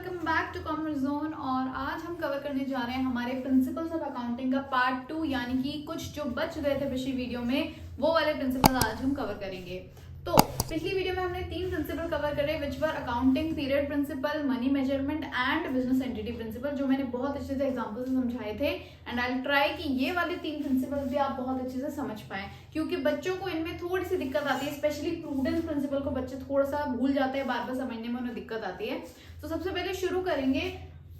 Welcome back to commerce zone. और आज हम कवर करने जा रहे हैं हमारे प्रिंसिपल्स ऑफ अकाउंटिंग का पार्ट 2, यानी कि कुछ जो बच गए थे पिछली वीडियो में वो वाले प्रिंसिपल आज हम कवर करेंगे। तो पिछली वीडियो में हमने 3 प्रिंसिपल कवर करे which were accounting period principal, money measurement and business entity principal, जो मैंने बहुत अच्छे से एग्जांपल से समझाए थे। एंड आई विल ट्राई कि ये वाले 3 प्रिंसिपल भी आप बहुत अच्छे से समझ पाए, क्योंकि बच्चों को इनमें थोड़ी सी दिक्कत आती है, स्पेशली प्रूडेंस प्रिंसिपल को बच्चे थोड़ा सा भूल जाते हैं, बार बार समझने में उन्हें दिक्कत आती है। तो सबसे पहले शुरू करेंगे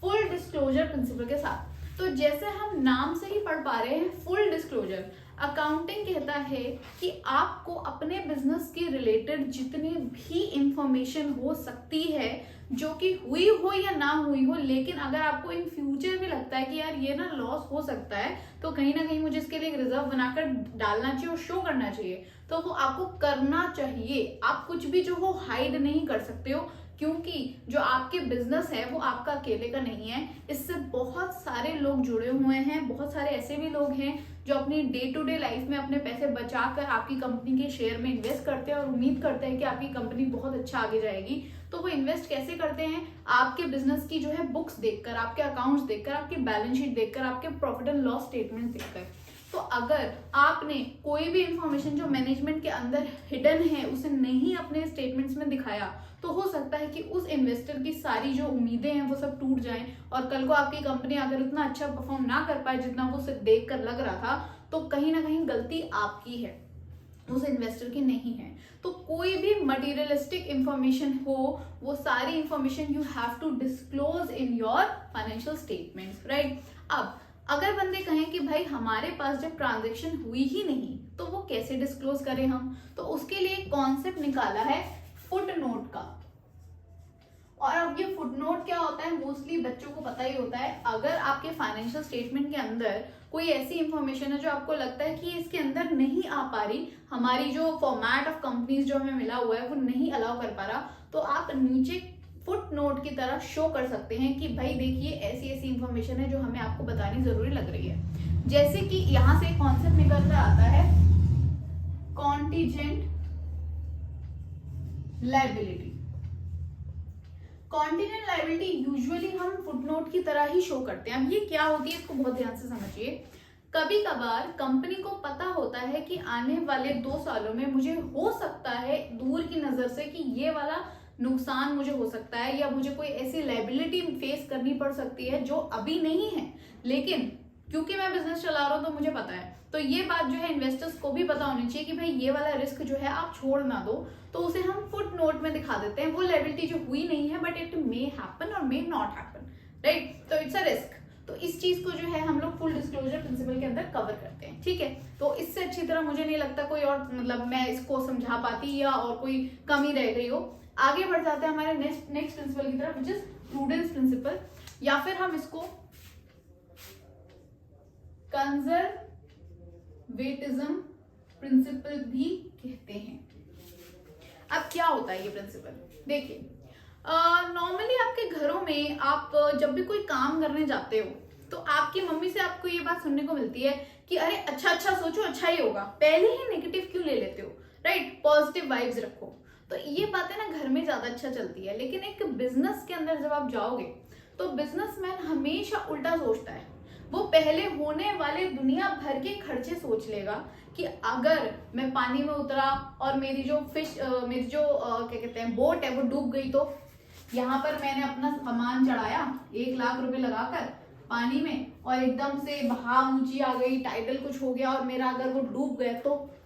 फुल डिस्क्लोजर प्रिंसिपल के साथ। तो जैसे हम नाम से ही पढ़ पा रहे हैं, फुल डिस्क्लोजर अकाउंटिंग कहता है कि आपको अपने बिजनेस के रिलेटेड जितनी भी इंफॉर्मेशन हो सकती है, जो कि हुई हो या ना हुई हो, लेकिन अगर आपको इन फ्यूचर भी लगता है कि यार ये ना लॉस हो सकता है, तो कहीं ना कहीं मुझे इसके लिए एक रिजर्व बनाकर डालना चाहिए और शो करना चाहिए, तो वो आपको करना चाहिए। आप कुछ भी जो हो हाइड नहीं कर सकते हो, क्योंकि जो आपके बिजनेस है वो आपका अकेले का नहीं है। इससे बहुत सारे लोग जुड़े हुए हैं, बहुत सारे ऐसे भी लोग हैं जो अपनी डे टू डे लाइफ में अपने पैसे बचाकर आपकी कंपनी के शेयर में इन्वेस्ट करते हैं और उम्मीद करते हैं कि आपकी कंपनी बहुत अच्छा आगे जाएगी। तो वो इन्वेस्ट कैसे करते हैं? आपके बिजनेस की जो है बुक्स देखकर, आपके अकाउंट्स देखकर, आपकी बैलेंस शीट देखकर, आपके प्रॉफिट एंड लॉस स्टेटमेंट देखकर। तो अगर आपने कोई भी इंफॉर्मेशन जो मैनेजमेंट के अंदर हिडन है उसे नहीं अपने स्टेटमेंट्स में दिखाया, तो हो सकता है कि उस इन्वेस्टर की सारी जो उम्मीदें हैं वो सब टूट जाएं, और कल को आपकी कंपनी अगर उतना अच्छा परफॉर्म ना कर पाए जितना वो सिर्फ देख कर लग रहा था, तो कहीं ना कहीं गलती आपकी है, उस इन्वेस्टर की नहीं है। तो कोई भी मटेरियलिस्टिक इंफॉर्मेशन हो, वो सारी information you have to disclose in your financial statements, right. अब अगर बंदे कहें कि भाई हमारे पास जब ट्रांजैक्शन हुई ही नहीं तो वो कैसे डिस्क्लोज करें हम, तो उसके लिए कॉन्सेप्ट निकाला है फुट नोट का। और अब ये फुट नोट क्या होता है, मोस्टली बच्चों को पता ही होता है। अगर आपके फाइनेंशियल स्टेटमेंट के अंदर कोई ऐसी इंफॉर्मेशन है जो आपको लगता है कि इसके अंदर नहीं आ पा रही, हमारी जो फॉर्मेट ऑफ कंपनीज जो हमें मिला हुआ है वो नहीं अलाउ कर पा रहा, तो आप नीचे फुट नोट की तरह शो कर सकते हैं कि भाई देखिए ऐसी ऐसी इंफॉर्मेशन है जो हमें आपको बतानी जरूरी लग रही है। जैसे कि यहाँ से एक कॉन्सेप्ट निकल कर आता है contingent liability. Contingent liability usually हम फुटनोट की तरह ही शो करते हैं। अब ये क्या होती है इसको बहुत ध्यान से समझिए। कभी कभार कंपनी को पता होता है कि आने वाले 2 सालों में मुझे हो सकता है दूर की नजर से कि ये वाला नुकसान मुझे हो सकता है, या मुझे कोई ऐसी लायबिलिटी फेस करनी पड़ सकती है जो अभी नहीं है, लेकिन क्योंकि मैं बिजनेस चला रहा हूं तो मुझे पता है। तो ये बात जो है इन्वेस्टर्स को भी पता होनी चाहिए कि भाई ये वाला रिस्क जो है आप छोड़ ना दो, तो उसे हम फुट नोट में दिखा देते हैं। वो लायबिलिटी जो हुई नहीं है बट इट मे हैपन और मे नॉट हैपन, राइट। तो इट्स अ रिस्क। तो इस चीज को जो है हम लोग फुल डिस्क्लोजर प्रिंसिपल के अंदर कवर करते हैं, ठीक है। तो इससे अच्छी तरह मुझे नहीं लगता कोई और मतलब मैं इसको समझा पाती या और कोई कमी रह गई हो। आगे बढ़ जाते हैं हमारे नेक्स्ट प्रिंसिपल की तरफ, विच इज प्रूडेंस प्रिंसिपल, या फिर हम इसको कंजर्वेटिज्म प्रिंसिपल भी कहते हैं। अब क्या होता है ये प्रिंसिपल? देखिए, नॉर्मली आपके घरों में आप जब भी कोई काम करने जाते हो तो आपकी मम्मी से आपको ये बात सुनने को मिलती है कि अरे अच्छा अच्छा सोचो, अच्छा ही होगा। पहले ही नेगेटिव क्यों ले लेते हो, राइट। पॉजिटिव वाइब्स रखो। तो ये बातें ना घर में ज्यादा अच्छा चलती है, लेकिन एक बिजनेस के अंदर जब आप जाओगे तो बिजनेसमैन हमेशा उल्टा सोचता है। वो पहले होने वाले दुनिया भर के खर्चे सोच लेगा कि अगर मैं पानी में उतरा और मेरी जो क्या कहते हैं बोट है वो डूब गई, तो यहाँ पर मैंने अपना सामान चढ़ाया 1 लाख रुपए लगाकर पानी में, और एकदम से बहाव ऊंची आ गई, टाइटल कुछ हो गया और मेरा अगर वो डूब गया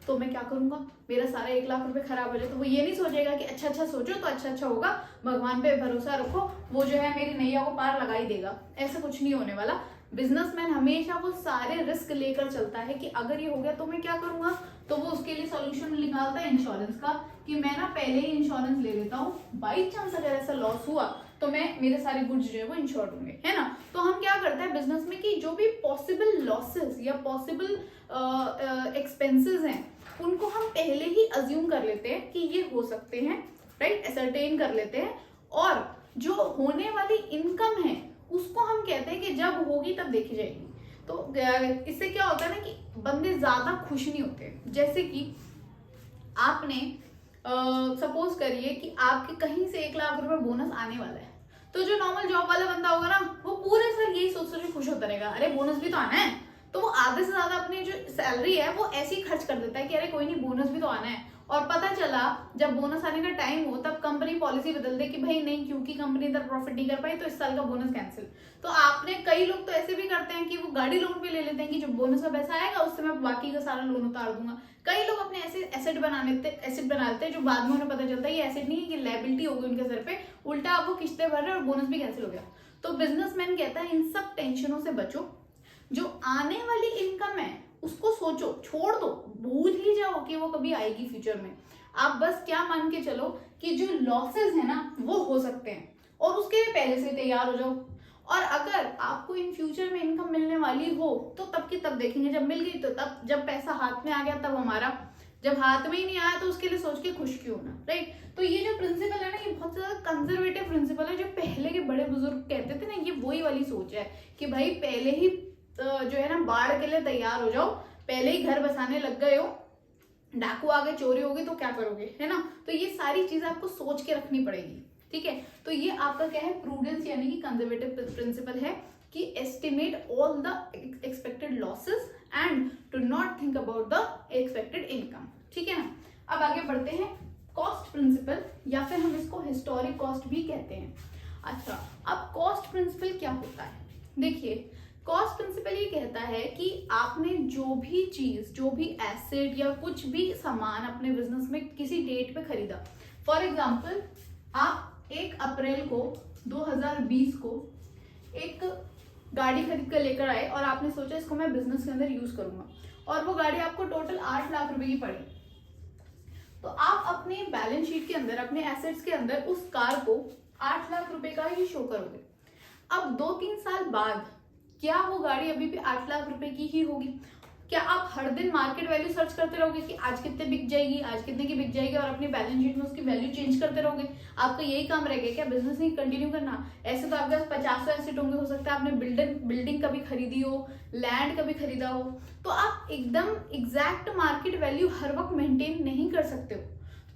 तो मैं क्या करूंगा? मेरा सारा 1 लाख रुपए खराब हो जाए। तो वो ये नहीं सोचेगा कि अच्छा अच्छा सोचो तो अच्छा अच्छा होगा, भगवान पे भरोसा रखो, वो जो है मेरी नैया को पार लगा ही देगा। ऐसा कुछ नहीं होने वाला। बिजनेसमैन हमेशा वो सारे रिस्क लेकर चलता है कि अगर ये हो गया तो मैं क्या करूंगा। तो वो उसके लिए सॉल्यूशन निकालता है इंश्योरेंस का, कि मैं ना पहले ही इंश्योरेंस ले लेता हूँ, बाई चांस अगर ऐसा लॉस हुआ तो मेरे सारे गुड्स जो है वो इंश्योर्ड होंगे, है ना। तो हम क्या करते हैं बिजनेस में कि जो भी पॉसिबल लॉसेस या पॉसिबल एक्सपेंसेस हैं उनको हम पहले ही अज्यूम कर लेते हैं कि ये हो सकते हैं, राइट, एसरटेन कर लेते हैं। और जो होने वाली इनकम है उसको हम कहते हैं कि जब होगी तब देखी जाएगी। तो इससे क्या होता है ना कि बंदे ज्यादा खुश नहीं होते। जैसे कि आपने सपोज करिए कि आपके कहीं से 1 लाख रुपए बोनस आने वाला है, तो जो नॉर्मल जॉब वाला बंदा होगा ना, वो पूरे साल यही सोच सोच के खुश होता रहेगा, अरे बोनस भी तो आना है, तो वो आधे से ज्यादा अपनी जो सैलरी है वो ऐसे ही खर्च कर देता है कि अरे कोई नहीं बोनस भी तो आना है। और पता चला जब बोनस आने का टाइम हो तब कंपनी पॉलिसी बदल दे कि भाई नहीं, क्योंकि कंपनी इधर प्रॉफिट नहीं कर पाई तो इस साल का बोनस कैंसिल। तो आपने, कई लोग तो ऐसे भी करते हैं कि वो गाड़ी लोन पे ले लेते हैं कि जो बोनस का पैसा आएगा उससे मैं बाकी का सारा लोन उतार दूंगा। कई लोग अपने ऐसे एसेट बना लेते हैं जो बाद में उन्हें पता चलता है ये एसेट नहीं है, कि लायबिलिटी होगी उनके सर पे, उल्टा आप वो किस्तें भर रहे और बोनस भी कैंसिल हो गया। तो बिजनेसमैन कहता है इन सब टेंशनों से बचो, जो आने वाली इनकम है उसको सोचो, छोड़ दो, भूल ही जाओ कि वो कभी आएगी फ्यूचर में। आप बस क्या मान के चलो कि जो लॉसेस है ना वो हो सकते हैं और उसके लिए पहले से तैयार हो जाओ। और अगर आपको इन फ्यूचर में इनकम मिलने वाली हो तो तब की तब देखेंगे, जब मिल गई तो तब, जब पैसा हाथ में आ गया तब हमारा, जब हाथ में ही नहीं आया तो उसके लिए सोच के खुश क्यों होना, राइट। तो ये जो प्रिंसिपल है ना, ये बहुत ज्यादा कंजर्वेटिव प्रिंसिपल है। जो पहले के बड़े बुजुर्ग कहते थे ना, ये वही वाली सोच है कि भाई पहले ही जो है ना बाढ़ के लिए तैयार हो जाओ, पहले ही घर बसाने लग गए हो, डाकू आ गए, चोरी होगी तो क्या करोगे, है ना। तो ये सारी चीजें आपको सोच के रखनी पड़ेगी, ठीक है। तो ये आपका क्या है, प्रूडेंस यानी कि कंजर्वेटिव प्रिंसिपल है कि estimate all the expected losses and do not think about the expected income, ठीक है ना। अब आगे बढ़ते हैं, कॉस्ट प्रिंसिपल या फिर हम इसको हिस्टोरिक कॉस्ट भी कहते हैं। अच्छा, अब कॉस्ट प्रिंसिपल क्या होता है, देखिए कॉस्ट प्रिंसिपल ये कहता है कि आपने जो भी चीज, जो भी एसेट या कुछ भी सामान अपने बिजनेस में किसी डेट पे खरीदा, फॉर एग्जांपल आप 1 अप्रैल को 2020 को एक गाड़ी खरीद कर लेकर आए और आपने सोचा इसको मैं बिजनेस के अंदर यूज करूंगा, और वो गाड़ी आपको टोटल 8 लाख रुपए की पड़ी। तो आप अपने बैलेंस शीट के अंदर, अपने एसेट्स के अंदर उस कार को 8 लाख रुपए का ही शो करोगे। अब 2-3 साल बाद क्या वो गाड़ी अभी भी 8 लाख रुपए की ही होगी? क्या आप हर दिन मार्केट वैल्यू सर्च करते रहोगे कि आज कितने बिक जाएगी, आज कितने की बिक जाएगी, और अपनी बैलेंस शीट में उसकी वैल्यू चेंज करते रहोगे? आपका यही काम रहेगा क्या, बिजनेस नहीं कंटिन्यू करना? ऐसे तो आपके पास 50 एसेट होंगे, हो सकता है आपने बिल्डिंग कभी खरीदी हो, लैंड कभी खरीदा हो, तो आप एकदम एग्जैक्ट मार्केट वैल्यू हर वक्त मेंटेन नहीं कर सकते हो।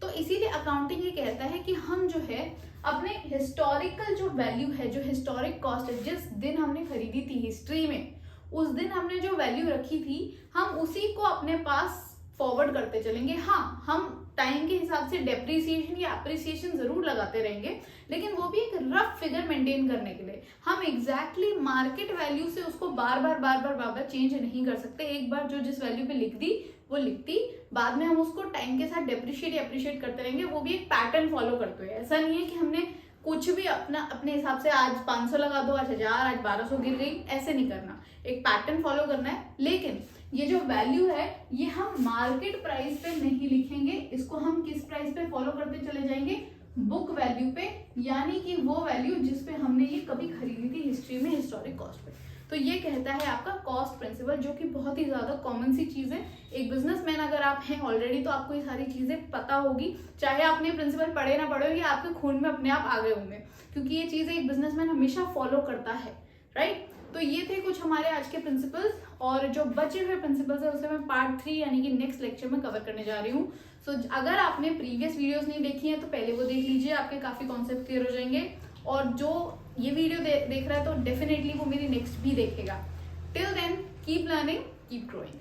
तो इसीलिए अकाउंटिंग ये कहता है कि हम जो है अपने हिस्टोरिकल जो वैल्यू है, जो हिस्टोरिक कॉस्ट है, जिस दिन हमने खरीदी थी हिस्ट्री में, उस दिन हमने जो वैल्यू रखी थी, हम उसी को अपने पास फॉरवर्ड करते चलेंगे। हाँ, हम टाइम के हिसाब से डेप्रिसिएशन या अप्रिसिएशन जरूर लगाते रहेंगे, लेकिन वो भी एक रफ फिगर मेंटेन करने के लिए। हम एग्जैक्टली मार्केट वैल्यू से उसको बार बार चेंज नहीं कर सकते। एक बार जो जिस वैल्यू पे लिख दी वो लिख दी, बाद में हम उसको टाइम के साथ डेप्रिशिएट या अप्रिशिएट करते रहेंगे। वो भी एक पैटर्न फॉलो करते हुए। ऐसा नहीं है कि हमने कुछ भी अपने हिसाब से आज 500 लगा दो, आज 1000, आज 1200 गिर गई, ऐसे नहीं करना। एक पैटर्न फॉलो करना है। लेकिन ये जो वैल्यू है ये हम मार्केट प्राइस पे नहीं लिखेंगे, इसको हम किस प्राइस पे फॉलो करते चले जाएंगे, बुक वैल्यू पे, यानी कि वो वैल्यू जिस पे हमने ये कभी खरीदी थी हिस्ट्री में, हिस्टोरिक कॉस्ट पे। तो ये कहता है आपका कॉस्ट प्रिंसिपल, जो कि बहुत ही ज्यादा कॉमन सी चीज है। एक बिजनेसमैन अगर आप हैं ऑलरेडी तो आपको ये सारी चीजें पता होगी, चाहे आपने प्रिंसिपल पढ़े ना पढ़े हो, ये आपके खून में अपने आप आ गए होंगे, क्योंकि ये चीजें एक बिजनेसमैन हमेशा फॉलो करता है, राइट। तो ये थे कुछ हमारे आज के प्रिंसिपल्स, और जो बचे हुए प्रिंसिपल्स है उसे मैं पार्ट 3 यानी कि नेक्स्ट लेक्चर में कवर करने जा रही हूँ। सो अगर आपने प्रीवियस वीडियोस नहीं देखी है तो पहले वो देख लीजिए, आपके काफी कॉन्सेप्ट क्लियर हो जाएंगे। और जो ये वीडियो देख रहा है तो डेफिनेटली वो मेरी नेक्स्ट भी देखेगा। Till then keep learning, keep growing.